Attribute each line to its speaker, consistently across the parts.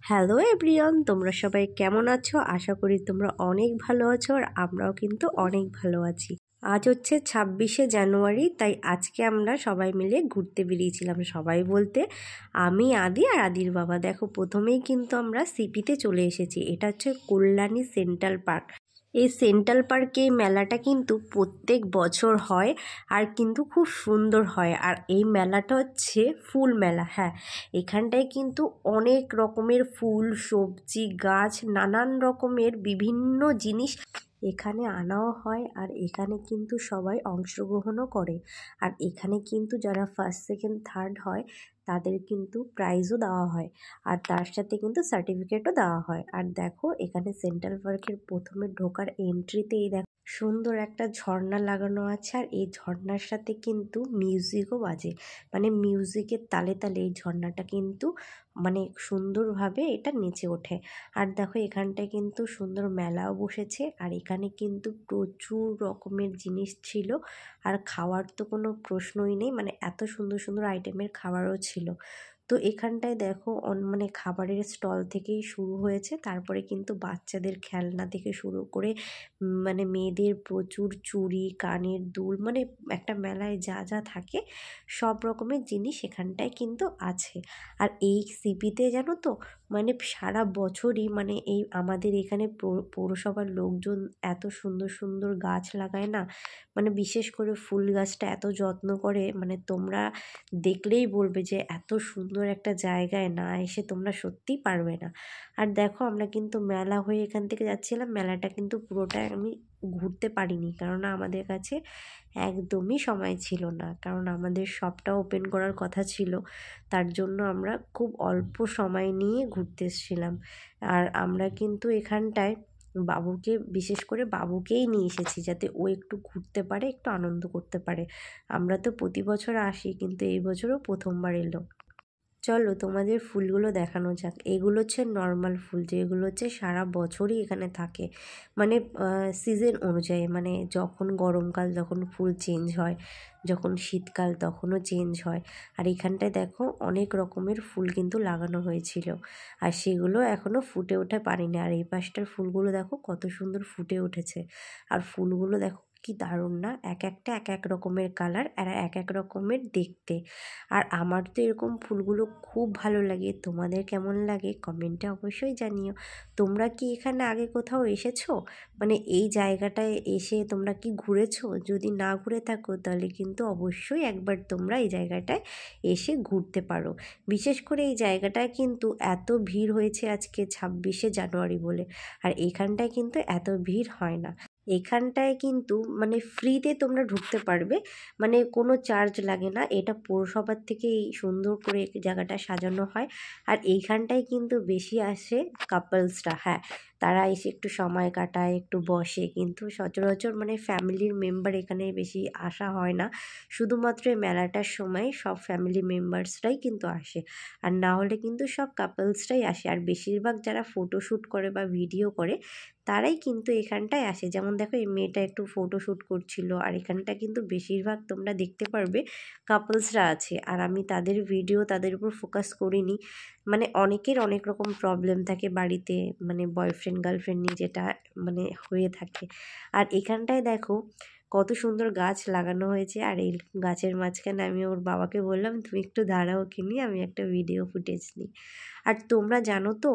Speaker 1: Hello everyone, তোমরা সবাই কেমন আছো? আশা করি তোমরা অনেক ভালো আছো, আর আমরাও কিন্তু অনেক ভালো আছি। আজ হচ্ছে 26শে জানুয়ারি, তাই আজকে আমরা সবাই মিলে ঘুরতে বেরিয়েছিলাম। সবাই বলতে আমি, আদি আর আদির বাবা। দেখো, প্রথমেই কিন্তু আমরা সিপিতে চলে এসেছি। এটা হচ্ছে কল্যাণী সেন্ট্রাল পার্ক। এই সেন্ট্রাল পার্কে এই মেলাটা কিন্তু প্রত্যেক বছর হয়, আর কিন্তু খুব সুন্দর হয়। আর এই মেলাটা হচ্ছে ফুল মেলা। হ্যাঁ, এখানটায় কিন্তু অনেক রকমের ফুল, সবজি, গাছ, নানান রকমের বিভিন্ন জিনিস এখানে আনাও হয়। আর এখানে কিন্তু সবাই অংশগ্রহণও করে। আর এখানে কিন্তু যারা ফার্স্ট, সেকেন্ড, থার্ড হয় তাদের কিন্তু প্রাইজও দেওয়া হয়, আর তার সাথে কিন্তু সার্টিফিকেটও দেওয়া হয়। আর দেখো, এখানে সেন্ট্রাল পার্কের প্রথমে ঢোকার এন্ট্রিতেই দেখো সুন্দর একটা ঝর্ণা লাগানো আছে। আর এই ঝর্ণার সাথে কিন্তু মিউজিকও বাজে, মানে মিউজিকের তালে তালে এই ঝর্ণাটা কিন্তু মানে সুন্দরভাবে এটা নেচে ওঠে। আর দেখো, এখানটায় কিন্তু সুন্দর মেলাও বসেছে। আর এখানে কিন্তু প্রচুর রকমের জিনিস ছিল, আর খাওয়ার তো কোনো প্রশ্নই নেই, মানে এত সুন্দর সুন্দর আইটেমের খাবারও ছিল। তো এখানটায় দেখো মানে খাবারের স্টল থেকেই শুরু হয়েছে, তারপরে কিন্তু বাচ্চাদের খেলনা থেকে শুরু করে মানে মেয়েদের প্রচুর চুড়ি, কানের দুল, মানে একটা মেলায় যা যা থাকে সব রকমের জিনিস এখানটায় কিন্তু আছে। আর এই সিপিতে জানো তো, মানে সারা বছরই মানে এই আমাদের এখানে পৌরসভার লোকজন এত সুন্দর সুন্দর গাছ লাগায় না, মানে বিশেষ করে ফুল গাছটা এত যত্ন করে, মানে তোমরা দেখলেই বলবে যে এত সুন্দর একটা জায়গায় না এসে তোমরা সত্যিই পারবে না। আর দেখো, আমরা কিন্তু মেলা হয়ে এখান থেকে যাচ্ছিলাম। মেলাটা কিন্তু পুরোটাই আমি ঘুরতে পারিনি, কেননা আমাদের কাছে একদমই সময় ছিল না, কারণ আমাদের শপটা ওপেন করার কথা ছিল। তার জন্য আমরা খুব অল্প সময় নিয়ে ঘুরতে এসেছিলাম। আর আমরা কিন্তু এখানটায় বাবুকে, বিশেষ করে বাবুকেই নিয়ে এসেছি, যাতে ও একটু ঘুরতে পারে, একটু আনন্দ করতে পারে। আমরা তো প্রতি বছর আসি, কিন্তু এই বছরও প্রথমবার এলো। চলো তোমাদের ফুলগুলো দেখানো যাক। এগুলো হচ্ছে নর্মাল ফুল, যেগুলো হচ্ছে সারা বছরই এখানে থাকে, মানে সিজন অনুযায়ী, মানে যখন গরমকাল যখন ফুল চেঞ্জ হয়, যখন শীতকাল তখনও চেঞ্জ হয়। আর এখানটায় দেখো অনেক রকমের ফুল কিন্তু লাগানো হয়েছিল, আর সেগুলো এখনও ফুটে ওঠা পারেনি। আর এই পাশটার ফুলগুলো দেখো কত সুন্দর ফুটে উঠেছে। আর ফুলগুলো দেখো কি দারুণ না, এক একটা এক এক রকমের কালার, আর এক এক রকমের দেখতে। আর আমার তো এরকম ফুলগুলো খুব ভালো লাগে। তোমাদের কেমন লাগে কমেন্টে অবশ্যই জানিও। তোমরা কি এখানে আগে কোথাও এসেছো? মানে এই জায়গাটায় এসে তোমরা কি ঘুরেছো? যদি না ঘুরে থাকো তাহলে কিন্তু অবশ্যই একবার তোমরা এই জায়গাটায় এসে ঘুরতে পারো। বিশেষ করে এই জায়গাটায় কিন্তু এত ভিড় হয়েছে আজকে 26শে জানুয়ারি বলে, আর এখানটায় কিন্তু এত ভিড় হয় না। এখানটায় কিন্তু মানে ফ্রিতে তোমরা ঢুকতে পারবে, মানে কোনো চার্জ লাগে না। এটা পৌরসভার থেকে এই সুন্দর করে জায়গাটা সাজানো হয়। আর এইখানটায় কিন্তু বেশি আসে কাপলসরা। হ্যাঁ, তারা এসে একটু সময় কাটায়, একটু বসে, কিন্তু সচরাচর মানে ফ্যামিলির মেম্বার এখানে বেশি আসা হয় না। শুধুমাত্র এই মেলাটার সময় সব ফ্যামিলি মেম্বার্সরাই কিন্তু আসে, আর না হলে কিন্তু সব কাপলসরাই আসে। আর বেশিরভাগ যারা ফটোশ্যুট করে বা ভিডিও করে তারাই কিন্তু এখানটায় আসে। যেমন দেখো, এই মেয়েটা একটু ফটোশ্যুট করছিল, আর এখানটা কিন্তু বেশিরভাগ তোমরা দেখতে পারবে কাপলসরা আছে। আর আমি তাদের ভিডিও তাদের উপর ফোকাস করিনি, মানে অনেকের অনেক রকম প্রবলেম থাকে বাড়িতে, মানে বয়ফ্রেন্ড গার্লফ্রেন্ড নিয়ে যেটা মানে হয়ে থাকে। আর এখানটায় দেখো কত সুন্দর গাছ লাগানো হয়েছে। আর এই গাছের মাঝখানে আমি ওর বাবাকে বললাম, তুমি একটু দাঁড়াও কিনি, আমি একটা ভিডিও ফুটেজ নিই। আর তোমরা জানো তো,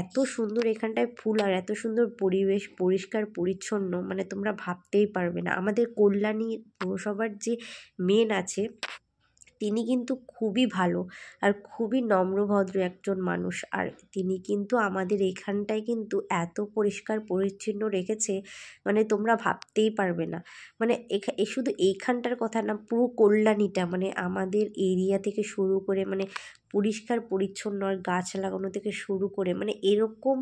Speaker 1: এত সুন্দর এখানটায় ফুল, আর এত সুন্দর পরিবেশ, পরিষ্কার পরিচ্ছন্ন, মানে তোমরা ভাবতেই পারবে না। আমাদের কল্যাণী পৌরসভার যে মেন আছে, তিনি কিন্তু খুবই ভালো আর খুবই নম্রভদ্র একজন মানুষ। আর তিনি কিন্তু আমাদের এখানটায় কিন্তু এত পরিষ্কার পরিচ্ছন্ন রেখেছে, মানে তোমরা ভাবতেই পারবে না। মানে শুধু এইখানটার কথা না, পুরো কল্যাণীটা, মানে আমাদের এরিয়া থেকে শুরু করে, মানে পরিষ্কার পরিচ্ছন্ন, আর গাছ লাগানো থেকে শুরু করে, মানে এরকম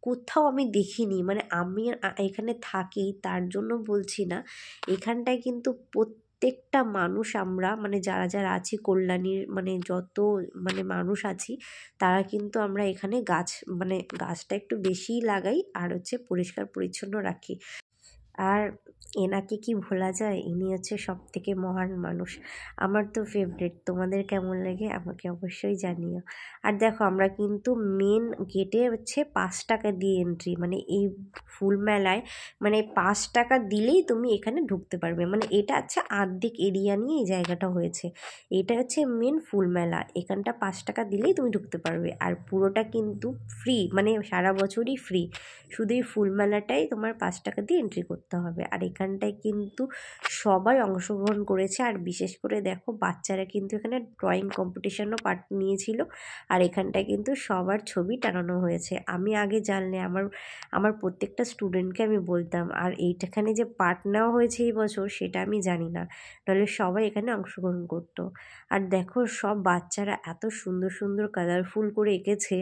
Speaker 1: কোথাও আমি দেখিনি। মানে আমি এখানে থাকি তার জন্য বলছি না, এখানটায় কিন্তু প্রত্যেকটা মানুষ, আমরা মানে যারা যারা আছি কল্যাণীর, মানে যত মানে মানুষ আছি, তারা কিন্তু আমরা এখানে গাছ, মানে গাছটা একটু বেশিই লাগাই, আর হচ্ছে পরিষ্কার পরিচ্ছন্ন রাখি। আর এনাকে কি ভোলা যায়, ইনি হচ্ছে সব থেকে মহান মানুষ। আমার তো ফেভারিট, তোমাদের কেমন লাগে আমাকে অবশ্যই জানিও। আর দেখো আমরা কিন্তু মেন গেটে হচ্ছে 5 টাকা দিয়ে এন্ট্রি, মানে এই ফুল মেলায় মানে 5 টাকা দিলেই তুমি এখানে ঢুকতে পারবে। মানে এটা হচ্ছে আর্ধেক এরিয়া নিয়ে এই জায়গাটা হয়েছে, এটা হচ্ছে মেন ফুল মেলা। এখানটা 5 টাকা দিলেই তুমি ঢুকতে পারবে, আর পুরোটা কিন্তু ফ্রি, মানে সারা বছরই ফ্রি। শুধু এই ফুল মেলাটাই তোমার 5 টাকা দিয়ে এন্ট্রি করতে হবে। আর এখানটায় কিন্তু সবাই অংশগ্রহণ করেছে, আর বিশেষ করে দেখো বাচ্চারা কিন্তু এখানে ড্রয়িং কম্পিটিশনও পার্ট নিয়েছিল। আর এখানটায় কিন্তু সবার ছবি টানানো হয়েছে। আমি আগে জানলে আমার প্রত্যেকটা স্টুডেন্টকে আমি বলতাম, আর এইটাখানে যে পার্ট নেওয়া হয়েছে এই বছর সেটা আমি জানি না, নাহলে সবাই এখানে অংশগ্রহণ করতো। আর দেখো সব বাচ্চারা এত সুন্দর সুন্দর কালারফুল করে এঁকেছে,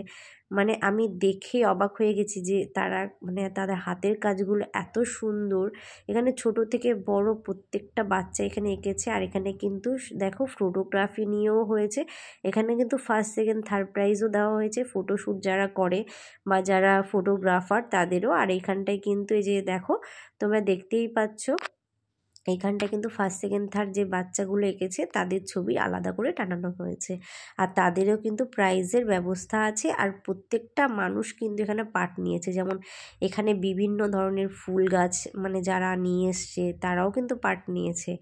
Speaker 1: মানে আমি দেখে অবাক হয়ে গেছি যে তারা মানে তাদের হাতের কাজগুলো এত সুন্দর। এখানে ছোট থেকে বড় প্রত্যেকটা বাচ্চা এখানে এঁকেছে। আর এখানে কিন্তু দেখো ফটোগ্রাফি নিয়েও হয়েছে, এখানে কিন্তু ফার্স্ট সেকেন্ড থার্ড প্রাইজও দেওয়া হয়েছে ফটোশ্যুট যারা করে বা যারা ফটোগ্রাফার তাদেরও। আর এখানটায় কিন্তু এই যে দেখো তোমরা দেখতেই পাচ্ছ, এইখানটা কিন্তু ফার্স্ট সেকেন্ড থার্ড যে বাচ্চাগুলো এঁকেছে তাদের ছবি আলাদা করে টানানো হয়েছে, আর তাদেরও কিন্তু প্রাইজের ব্যবস্থা আছে। আর প্রত্যেকটা মানুষ কিন্তু এখানে পার্ট নিয়েছে, যেমন এখানে বিভিন্ন ধরনের ফুল গাছ মানে যারা নিয়ে এসছে তারাও কিন্তু পার্ট নিয়েছে।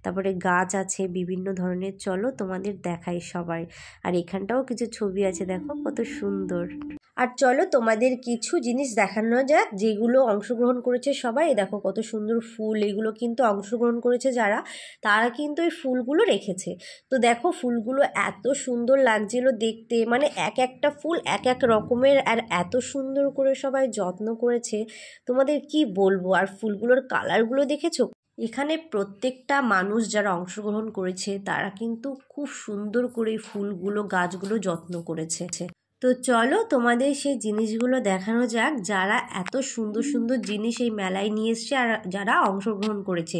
Speaker 1: তারপরে গাছ আছে বিভিন্ন ধরনের, চলো তোমাদের দেখাই সবাই। আর এখানটাও কিছু ছবি আছে, দেখো কত সুন্দর। আর চলো তোমাদের কিছু জিনিস দেখানো যাক যেগুলো অংশগ্রহণ করেছে সবাই। দেখো কত সুন্দর ফুল, এগুলো কিন্তু অংশগ্রহণ করেছে যারা, তারা কিন্তু এই ফুলগুলো রেখেছে। তো দেখো ফুলগুলো এত সুন্দর লাগছিল দেখতে, মানে এক একটা ফুল এক এক রকমের, আর এত সুন্দর করে সবাই যত্ন করেছে তোমাদের কি বলবো। আর ফুলগুলোর কালারগুলো দেখেছো, এখানে প্রত্যেকটা মানুষ যারা অংশগ্রহণ করেছে তারা কিন্তু খুব সুন্দর করে ফুলগুলো গাছগুলো যত্ন করেছে। তো চলো তোমাদের সেই জিনিসগুলো দেখানো যাক, যারা এত সুন্দর সুন্দর জিনিস এই মেলায় নিয়ে এসছে আর যারা অংশগ্রহণ করেছে।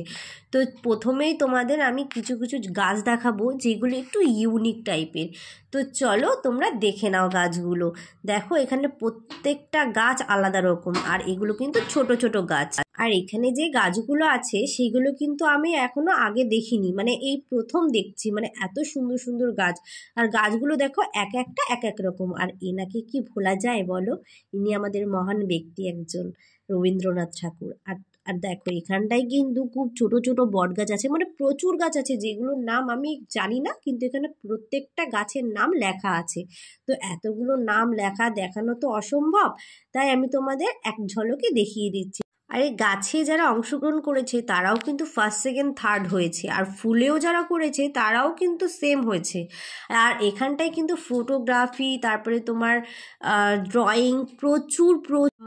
Speaker 1: তো প্রথমেই তোমাদের আমি কিছু কিছু গাছ দেখাবো যেগুলো একটু ইউনিক টাইপের। তো চলো তোমরা দেখে নাও গাছগুলো। দেখো এখানে প্রত্যেকটা গাছ আলাদা রকম, আর এগুলো কিন্তু ছোট ছোট গাছ। আর এখানে যে গাছগুলো আছে সেগুলো কিন্তু আমি এখনো আগে দেখিনি, মানে এই প্রথম দেখছি, মানে এত সুন্দর সুন্দর গাছ। আর গাছগুলো দেখো এক একটা এক এক রকম। আর এনাকে কি ভোলা যায় বলো, ইনি আমাদের মহান ব্যক্তি একজন, রবীন্দ্রনাথ ঠাকুর। আর আর দেখো এখানটায় কিন্তু খুব ছোট ছোট বট গাছ আছে, মানে প্রচুর গাছ আছে যেগুলোর নাম আমি জানি না, কিন্তু এখানে প্রত্যেকটা গাছের নাম লেখা আছে। তো এতগুলো নাম লেখা দেখানো তো অসম্ভব, তাই আমি তোমাদের এক ঝলকে দেখিয়ে দিচ্ছি। আর এই গাছে যারা অংশগ্রহণ করেছে তারাও কিন্তু ফার্স্ট সেকেন্ড থার্ড হয়েছে, আর ফুলেও যারা করেছে তারাও কিন্তু সেম হয়েছে। আর এখানটায় কিন্তু ফটোগ্রাফি, তারপরে তোমার ড্রয়িং, প্রচুর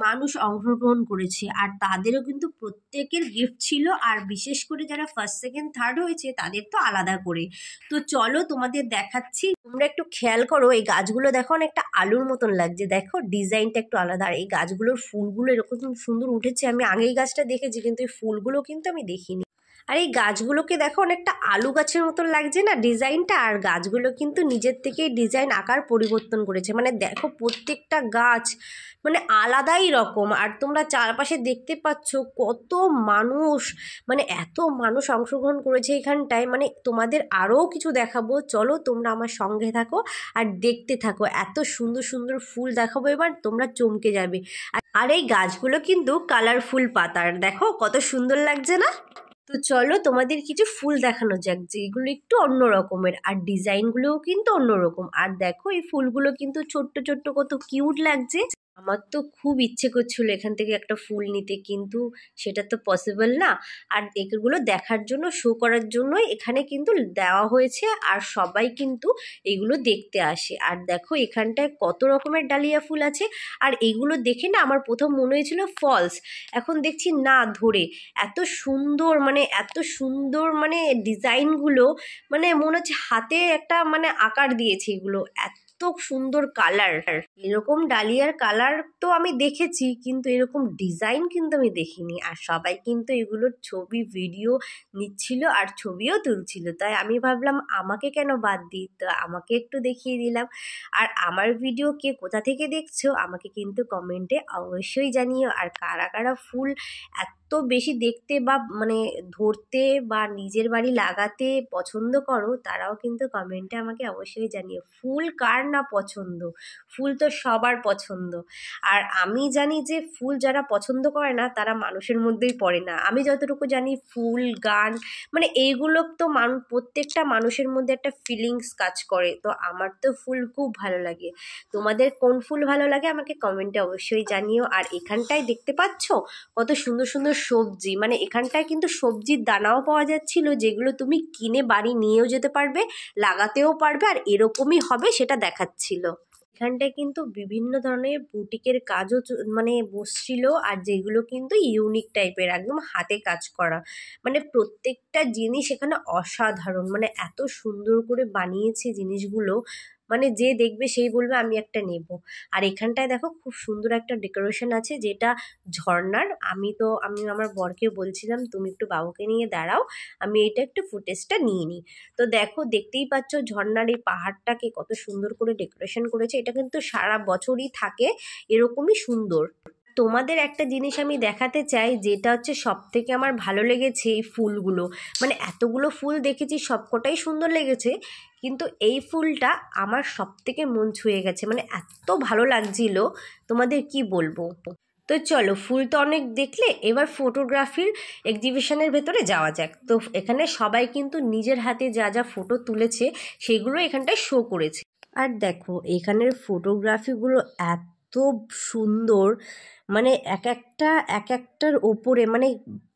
Speaker 1: মানুষ অংশগ্রহণ করেছে, আর তাদেরও কিন্তু প্রত্যেকের গিফট ছিল। আর বিশেষ করে যারা ফার্স্ট সেকেন্ড থার্ড হয়েছে তাদের তো আলাদা করে। তো চলো তোমাদের দেখাচ্ছি, তোমরা একটু খেয়াল করো এই গাছগুলো দেখো অনেকটা আলুর মতন লাগছে, দেখো ডিজাইনটা একটু আলাদা। আর এই গাছগুলোর ফুলগুলো এরকম সুন্দর উঠেছে, আমি আগে এই গাছটা দেখেছি কিন্তু এই ফুলগুলো কিন্তু আমি দেখিনি। আর এই গাছগুলোকে দেখো অনেকটা আলু গাছের মতন লাগছে না ডিজাইনটা, আর গাছগুলো কিন্তু নিজের থেকেই ডিজাইন আকার পরিবর্তন করেছে, মানে দেখো প্রত্যেকটা গাছ মানে আলাদাই রকম। আর তোমরা চারপাশে দেখতে পাচ্ছ কত মানুষ, মানে এত মানুষ অংশগ্রহণ করেছে এখানটায়। মানে তোমাদের আরও কিছু দেখাবো, চলো তোমরা আমার সঙ্গে থাকো আর দেখতে থাকো। এত সুন্দর সুন্দর ফুল দেখাবো এবার, তোমরা চমকে যাবে। আর এই গাছগুলো কিন্তু কালারফুল পাতার, দেখো কত সুন্দর লাগছে না। তো চলো তোমাদের কিছু ফুল দেখানো যাক যেগুলো একটু অন্য রকমের, আর ডিজাইনগুলোও কিন্তু অন্যরকম। আর দেখো এই ফুলগুলো কিন্তু ছোট্ট ছোট্ট কত কিউট লাগছে। আমার তো খুব ইচ্ছে করছিল এখান থেকে একটা ফুল নিতে, কিন্তু সেটা তো পসিবল না। আর এগুলো দেখার জন্য, শো করার জন্যই এখানে কিন্তু দেওয়া হয়েছে, আর সবাই কিন্তু এগুলো দেখতে আসে। আর দেখো এখানটায় কত রকমের ডালিয়া ফুল আছে। আর এগুলো দেখে না আমার প্রথম মনে হয়েছিল ফলস, এখন দেখছি না ধরে। এত সুন্দর, মানে এত সুন্দর, মানে ডিজাইনগুলো, মানে মনে হচ্ছে হাতে একটা মানে আকার দিয়েছে এগুলো, এত সুন্দর কালার। এরকম ডালিয়ার কালার তো আমি দেখেছি, কিন্তু এরকম ডিজাইন কিন্তু আমি দেখিনি। আর সবাই কিন্তু এগুলোর ছবি ভিডিও নিচ্ছিল আর ছবিও তুলছিল, তাই আমি ভাবলাম আমাকে কেন বাদ দিই, তো আমাকে একটু দেখিয়ে দিলাম। আর আমার ভিডিও কে কোথা থেকে দেখছো আমাকে কিন্তু কমেন্টে অবশ্যই জানিও। আর কারা কারা ফুল এত বেশি দেখতে বা মানে ধরতে বা নিজের বাড়ি লাগাতে পছন্দ করো, তারাও কিন্তু কমেন্টে আমাকে অবশ্যই জানিও। ফুল কার না পছন্দ, ফুল তো সবার পছন্দ। আর আমি জানি যে ফুল যারা পছন্দ করে না তারা মানুষের মধ্যেই পড়ে না। আমি যতটুকু জানি ফুল, গান, মানে এইগুলো তো প্রত্যেকটা মানুষের মধ্যে একটা ফিলিংস কাজ করে। তো আমার তো ফুল খুব ভালো লাগে। তোমাদের কোন ফুল ভালো লাগে আমাকে কমেন্টে অবশ্যই জানিও। আর এখানটায় দেখতে পাচ্ছ কত সুন্দর সুন্দর সবজি, মানে এখানটায় কিন্তু সবজির দানাও পাওয়া যাচ্ছিল, যেগুলো তুমি কিনে বাড়ি নিয়েও যেতে পারবে, লাগাতেও পারবে, আর এরকমই হবে সেটা দেখাচ্ছিল। এখানটায় কিন্তু বিভিন্ন ধরনের বুটিকের কাজও মানে বসছিল, আর যেগুলো কিন্তু ইউনিক টাইপের, একদম হাতে কাজ করা, মানে প্রত্যেকটা জিনিস এখানে অসাধারণ, মানে এত সুন্দর করে বানিয়েছে জিনিসগুলো, মানে যে দেখবে সেই বলবে আমি একটা নেব। আর এখানটায় দেখো খুব সুন্দর একটা ডেকোরেশন আছে, যেটা ঝর্ণার। আমি আমার বরকে বলছিলাম তুমি একটু বাবুকে নিয়ে দাঁড়াও, আমি এটা একটু ফুটেজটা নিয়ে নিই। তো দেখো, দেখতেই পাচ্ছ ঝর্ণার এই পাহাড়টাকে কত সুন্দর করে ডেকোরেশন করেছে। এটা কিন্তু সারা বছরই থাকে এরকমই সুন্দর। তোমাদের একটা জিনিস আমি দেখাতে চাই, যেটা হচ্ছে সব থেকে আমার ভালো লেগেছে এই ফুলগুলো, মানে এতগুলো ফুল দেখেছি সবকটাই সুন্দর লেগেছে, কিন্তু এই ফুলটা আমার সব থেকে মন ছুঁয়ে গেছে, মানে এত ভালো লাগছিল তোমাদের কি বলবো। তো চলো, ফুল তো অনেক দেখলে, এবার ফটোগ্রাফির এক্সিবিশনের ভেতরে যাওয়া যাক। তো এখানে সবাই কিন্তু নিজের হাতে যা যা ফটো তুলেছে সেগুলো এখানটায় শো করেছে। আর দেখো এখানের ফটোগ্রাফিগুলো এত সুন্দর, মানে এক একটার ওপরে, মানে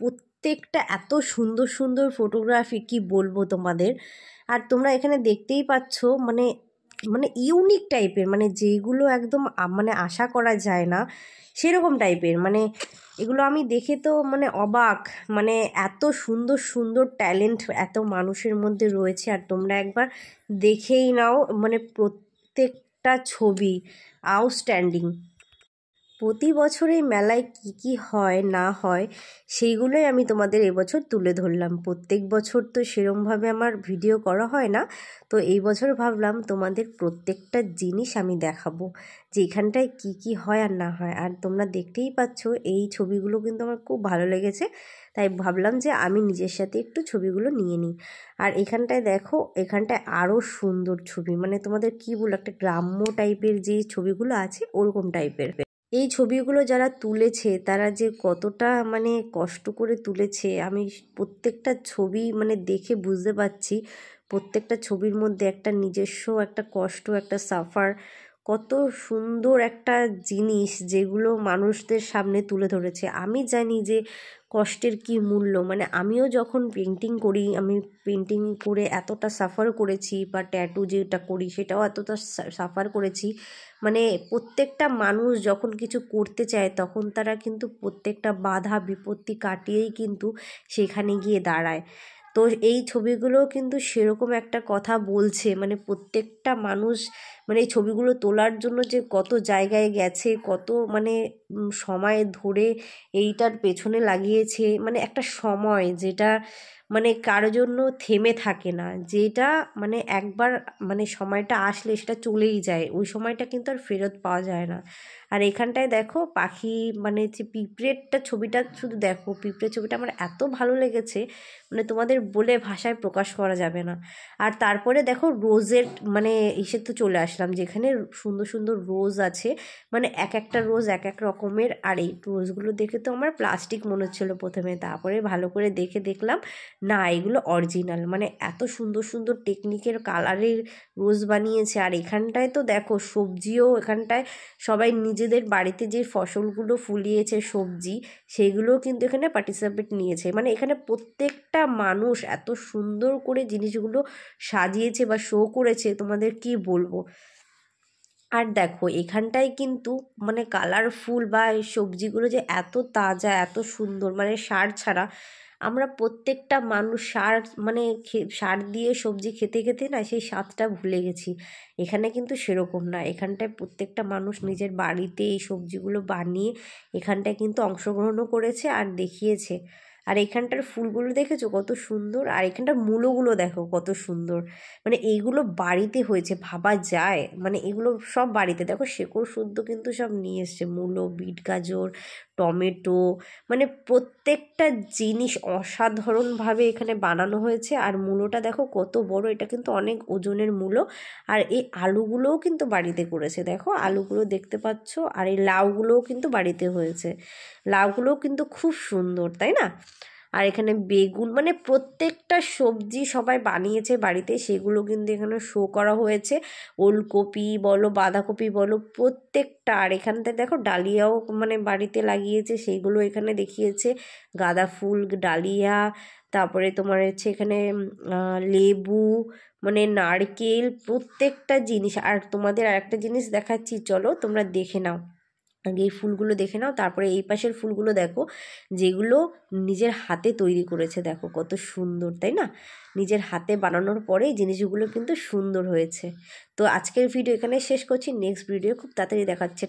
Speaker 1: প্রত্যেকটা এত সুন্দর সুন্দর ফটোগ্রাফি, কি বলবো তোমাদের। আর তোমরা এখানে দেখতেই পাচ্ছ, মানে মানে ইউনিক টাইপের, মানে যেগুলো একদম মানে আশা করা যায় না সেরকম টাইপের, মানে এগুলো আমি দেখে তো মানে অবাক, মানে এত সুন্দর সুন্দর ট্যালেন্ট এত মানুষের মধ্যে রয়েছে। আর তোমরা একবার দেখেই নাও, মানে প্রত্যেকটা ছবি আউটস্ট্যান্ডিং। প্রতি বছর এই মেলায় কি কি হয় না হয় সেইগুলোই আমি তোমাদের এবছর তুলে ধরলাম। প্রত্যেক বছর তো সেরমভাবে আমার ভিডিও করা হয় না, তো এই বছর ভাবলাম তোমাদের প্রত্যেকটা জিনিস আমি দেখাবো, যে এখানটায় কি কি হয় আর না হয়। আর তোমরা দেখতেই পাচ্ছ এই ছবিগুলো কিন্তু আমার খুব ভালো লেগেছে, তাই ভাবলাম যে আমি নিজের সাথে একটু ছবিগুলো নিয়ে নিই। আর এখানটায় দেখো, এখানটায় আরও সুন্দর ছবি, মানে তোমাদের কি বলবো, একটা গ্রাম্য টাইপের যে ছবিগুলো আছে ওরকম টাইপের। এই ছবিগুলো যারা তুলেছে তারা যে কতটা মানে কষ্ট করে তুলেছে, আমি প্রত্যেকটা ছবি মানে দেখে বুঝতে পারছি প্রত্যেকটা ছবির মধ্যে একটা নিজস্ব একটা কষ্ট, একটা সাফার, কত সুন্দর একটা জিনিস যেগুলো মানুষদের সামনে তুলে ধরেছে। আমি জানি যে কষ্টের কি মূল্য, মানে আমিও যখন পেন্টিং করি, আমি পেন্টিং করে এতটা সাফার করেছি, বা ট্যাটু যেটা করি সেটাও এতটা সাফার করেছি। মানে প্রত্যেকটা মানুষ যখন কিছু করতে চায় তখন তারা কিন্তু প্রত্যেকটা বাধা বিপত্তি কাটিয়েই কিন্তু সেখানে গিয়ে দাঁড়ায়। তো এই ছবিগুলো কিন্তু সেরকম একটা কথা বলছে, মানে প্রত্যেকটা মানুষ মানে এই ছবিগুলো তোলার জন্য যে কত জায়গায় গেছে, কত মানে সময় ধরে এইটার পেছনে লাগিয়েছে, মানে একটা সময় যেটা মানে কারো জন্য থেমে থাকে না, যেটা মানে একবার মানে সময়টা আসলে সেটা চলেই যায়, ওই সময়টা কিন্তু আর ফেরত পাওয়া যায় না। আর এখানটায় দেখো পাখি, মানে যে পিঁপড়েরটা ছবিটা শুধু দেখো, পিঁপড়ের ছবিটা আমার এত ভালো লেগেছে, মানে তোমাদের বলে ভাষায় প্রকাশ করা যাবে না। আর তারপরে দেখো রোজের মানে এসে তো চলে আসলাম, যেখানে সুন্দর সুন্দর রোজ আছে, মানে এক একটা রোজ এক এক রকমের। আর এই রোজগুলো দেখে তো আমার প্লাস্টিক মনে হচ্ছিলো প্রথমে, তারপরে ভালো করে দেখে দেখলাম না এগুলো অরিজিনাল, মানে এত সুন্দর সুন্দর টেকনিকের কালারের রোজ বানিয়েছে। আর এখানটায় তো দেখো সবজিও, এখানটায় সবাই নিজেদের বাড়িতে যে ফসলগুলো ফুলিয়েছে সবজি, সেগুলোও কিন্তু এখানে পার্টিসিপেট নিয়েছে, মানে এখানে প্রত্যেকটা মানুষ এত সুন্দর করে জিনিসগুলো সাজিয়েছে বা শো করেছে, তোমাদের কি বলবো। আর দেখো এখানটায় কিন্তু মানে কালারফুল বা এই সবজিগুলো যে এত তাজা এত সুন্দর, মানে সার ছাড়া, আমরা প্রত্যেকটা মানুষ সার মানে সার দিয়ে সবজি খেতে খেতে না সেই স্বাদটা ভুলে গেছি। এখানে কিন্তু সেরকম না, এখানটায় প্রত্যেকটা মানুষ নিজের বাড়িতে এই সবজিগুলো বানিয়ে এখানটায় কিন্তু অংশগ্রহণও করেছে আর দেখিয়েছে। আর এখানটার ফুলগুলো দেখেছো কত সুন্দর, আর এখানটার মূলোগুলো দেখো কত সুন্দর। মানে এইগুলো বাড়িতে হয়েছে, ভাবা যায়, মানে এগুলো সব বাড়িতে। দেখো শেকড় শুদ্ধ কিন্তু সব নিয়ে এসছে, মূলো, বিট গাজর, টমেটো, মানে প্রত্যেকটা জিনিস অসাধারণভাবে এখানে বানানো হয়েছে। আর মূলোটা দেখো কত বড়, এটা কিন্তু অনেক ওজনের মূলো। আর এই আলুগুলোও কিন্তু বাড়িতে করেছে, দেখো আলুগুলো দেখতে পাচ্ছ। আর এই লাউগুলোও কিন্তু বাড়িতে হয়েছে, লাউগুলোও কিন্তু খুব সুন্দর, তাই না? আর এখানে বেগুন, মানে প্রত্যেকটা সবজি সবাই বানিয়েছে বাড়িতে, সেগুলো কিন্তু এখানে শো করা হয়েছে। ওলকপি বলো, বাঁধাকপি বলো, প্রত্যেকটা। আর এখানটায় দেখো ডালিয়াও মানে বাড়িতে লাগিয়েছে, সেইগুলো এখানে দেখিয়েছে। গাঁদা ফুল, ডালিয়া, তারপরে তোমার হচ্ছে এখানে লেবু, মানে নারকেল, প্রত্যেকটা জিনিস। আর তোমাদের আরেকটা জিনিস দেখাচ্ছি, চলো তোমরা দেখে নাও। আগে এই ফুলগুলো দেখে নাও, তারপরে এই পাশের ফুলগুলো দেখো, যেগুলো নিজের হাতে তৈরি করেছে। দেখো কত সুন্দর, তাই না? নিজের হাতে বানানোর পরে এই জিনিসগুলো কিন্তু সুন্দর হয়েছে। তো আজকের ভিডিও এখানে শেষ করছি, নেক্সট ভিডিও খুব তাড়াতাড়ি দেখাচ্ছে।